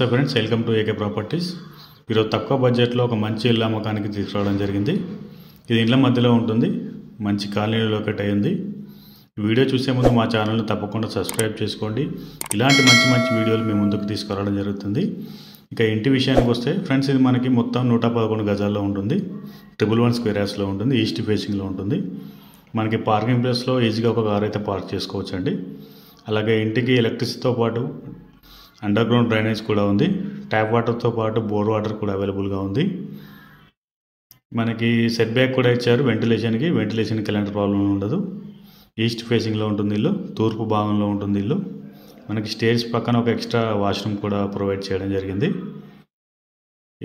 So friends, welcome to AK properties. ఈరోజు తక్కువ బడ్జెట్లో ఒక మంచి ఇల్లు అమ్మకానికి తీసుకురావడం జరిగింది. ఇది ఇండ్ల మధ్యలో ఉంటుంది, మంచి కాలనీలో లొకేట్ అయ్యింది. ఈ వీడియో చూసే ముందు మా ఛానల్ని తప్పకుండా సబ్స్క్రైబ్ చేసుకోండి. ఇలాంటి మంచి మంచి వీడియోలు మీ ముందుకు తీసుకురావడం జరుగుతుంది. ఇక ఇంటి విషయానికి వస్తే ఫ్రెండ్స్, ఇది మనకి మొత్తం 111 గజాల్లో ఉంటుంది. 111 స్క్వేర్ యార్డ్స్లో ఉంటుంది. ఈస్ట్ ఫేసింగ్లో ఉంటుంది. మనకి పార్కింగ్ ప్లేస్లో ఈజీగా ఒక కార్ అయితే పార్క్ చేసుకోవచ్చు అండి. అలాగే ఇంటికి ఎలక్ట్రిసిటీతో పాటు అండర్ గ్రౌండ్ డ్రైనేజ్ కూడా ఉంది. ట్యాప్ వాటర్తో పాటు బోర్ వాటర్ కూడా అవైలబుల్గా ఉంది. మనకి సెట్ బ్యాక్ కూడా ఇచ్చారు వెంటిలేషన్కి ఎలాంటి ప్రాబ్లం ఉండదు. ఈస్ట్ ఫేసింగ్లో ఉంటుంది ఇల్లు, తూర్పు భాగంలో ఉంటుంది ఇల్లు. మనకి స్టేర్స్ పక్కన ఒక ఎక్స్ట్రా వాష్రూమ్ కూడా ప్రొవైడ్ చేయడం జరిగింది.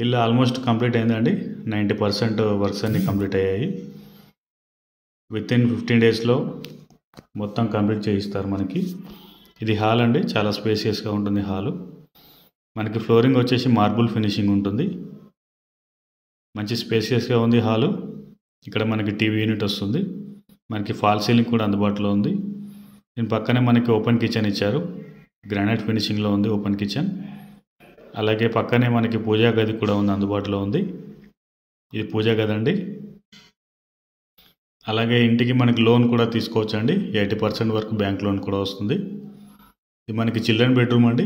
ఇల్లు ఆల్మోస్ట్ కంప్లీట్ అయిందండి. 90% వర్క్స్ అన్నీ కంప్లీట్ అయ్యాయి. వితిన్ 15 డేస్లో మొత్తం కంప్లీట్ చేయిస్తారు మనకి. ఇది హాల్ అండి, చాలా స్పేసియస్గా ఉంటుంది హాలు. మనకి ఫ్లోరింగ్ వచ్చేసి మార్బుల్ ఫినిషింగ్ ఉంటుంది. మంచి స్పేసియస్గా ఉంది హాలు. ఇక్కడ మనకి టీవీ యూనిట్ వస్తుంది. మనకి ఫాల్ సీలింగ్ కూడా అందుబాటులో ఉంది. దీని పక్కనే మనకి ఓపెన్ కిచెన్ ఇచ్చారు. గ్రానైట్ ఫినిషింగ్లో ఉంది ఓపెన్ కిచెన్. అలాగే పక్కనే మనకి పూజా గది కూడా ఉంది, అందుబాటులో ఉంది. ఇది పూజా గది అండి. అలాగే ఇంటికి మనకి లోన్ కూడా తీసుకోవచ్చు అండి. 80% వరకు బ్యాంక్ లోన్ కూడా వస్తుంది. ఇది మనకి చిల్డ్రన్ బెడ్రూమ్ అండి.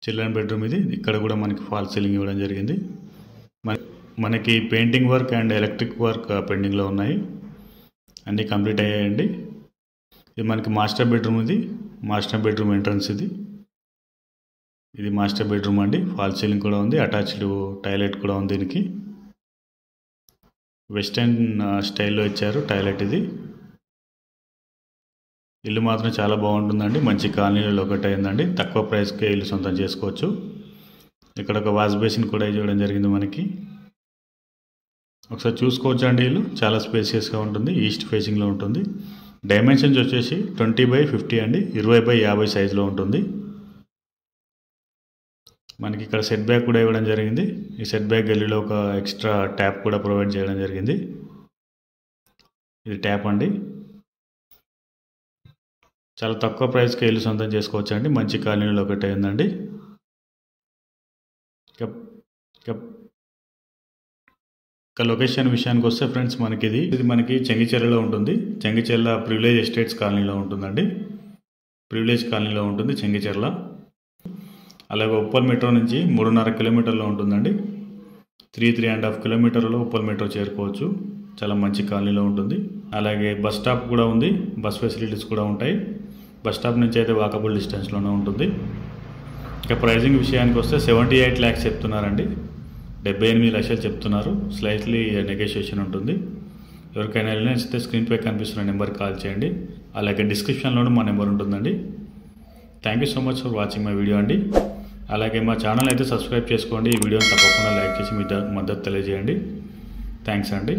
చిల్డ్రన్ బెడ్రూమ్ ఇది. ఇక్కడ కూడా మనకి ఫాల్ సీలింగ్ ఇవ్వడం జరిగింది. మనకి painting work and electric work పెండింగ్లో ఉన్నాయి. అన్నీ కంప్లీట్ అయ్యాయండి. ఇది మనకి మాస్టర్ బెడ్రూమ్. ఇది మాస్టర్ బెడ్రూమ్ ఎంట్రన్స్. ఇది మాస్టర్ బెడ్రూమ్ అండి. ఫాల్ సీలింగ్ కూడా ఉంది. అటాచ్డ్ టాయిలెట్ కూడా ఉంది. దీనికి వెస్టర్న్ స్టైల్లో ఇచ్చారు టాయిలెట్. ఇది ఇల్లు మాత్రం చాలా బాగుంటుందండి. మంచి కాలనీలో లొకేట్ అయిందండి. తక్కువ ప్రైస్కే ఇల్లు సొంతం చేసుకోవచ్చు. ఇక్కడ ఒక వాష్ బేసిన్ కూడా ఇవ్వడం జరిగింది మనకి. ఒకసారి చూసుకోవచ్చు అండి. ఇల్లు చాలా స్పేసియస్గా ఉంటుంది. ఈస్ట్ ఫేసింగ్లో ఉంటుంది. డైమెన్షన్స్ వచ్చేసి 20x50 అండి. 20x50 సైజులో ఉంటుంది. మనకి ఇక్కడ సెట్ బ్యాక్ కూడా ఇవ్వడం జరిగింది. ఈ సెట్ బ్యాక్ గల్లీలో ఒక ఎక్స్ట్రా ట్యాప్ కూడా ప్రొవైడ్ చేయడం జరిగింది. ఇది ట్యాప్ అండి. చాలా తక్కువ ప్రైస్కి ఇల్లు సొంతం చేసుకోవచ్చు అండి. మంచి కాలనీలో లొకేట్ అయిందండి. ఇక లొకేషన్ విషయానికి వస్తే ఫ్రెండ్స్, ఇది మనకి చెంగిచెర్లలో ఉంటుంది. చెంగిచెర్ల ప్రివిలేజ్ ఎస్టేట్స్ కాలనీలో ఉంటుందండి. ప్రివిలేజ్ కాలనీలో ఉంటుంది చెంగిచెర్ల. అలాగే ఉప్పల్ మెట్రో నుంచి 3.5 కిలోమీటర్లో ఉంటుందండి. 3.5 కిలోమీటర్లో ఉప్పల్ మెట్రో చేరుకోవచ్చు. చాలా మంచి కాలనీలో ఉంటుంది. అలాగే బస్ స్టాప్ కూడా ఉంది. బస్ ఫెసిలిటీస్ కూడా ఉంటాయి. బస్ స్టాప్ నుంచి అయితే వాకబుల్ డిస్టెన్స్లోనే ఉంటుంది. ఇక ప్రైజింగ్ విషయానికి వస్తే 78 lakhs చెప్తున్నారండి. 78 లక్షలు చెప్తున్నారు. స్లైట్లీ నెగోషియేషన్ ఉంటుంది. ఎవరికైనా నచ్చితే స్క్రీన్పై కనిపిస్తున్న నెంబర్కి కాల్ చేయండి. అలాగే డిస్క్రిప్షన్లోనూ మా నెంబర్ ఉంటుందండి. Thank you so much for watching my video అండి. అలాగే మా ఛానల్ అయితే సబ్స్క్రైబ్ చేసుకోండి. ఈ వీడియోని తప్పకుండా లైక్ చేసి మీ మద్దతు తెలియజేయండి. థ్యాంక్స్ అండి.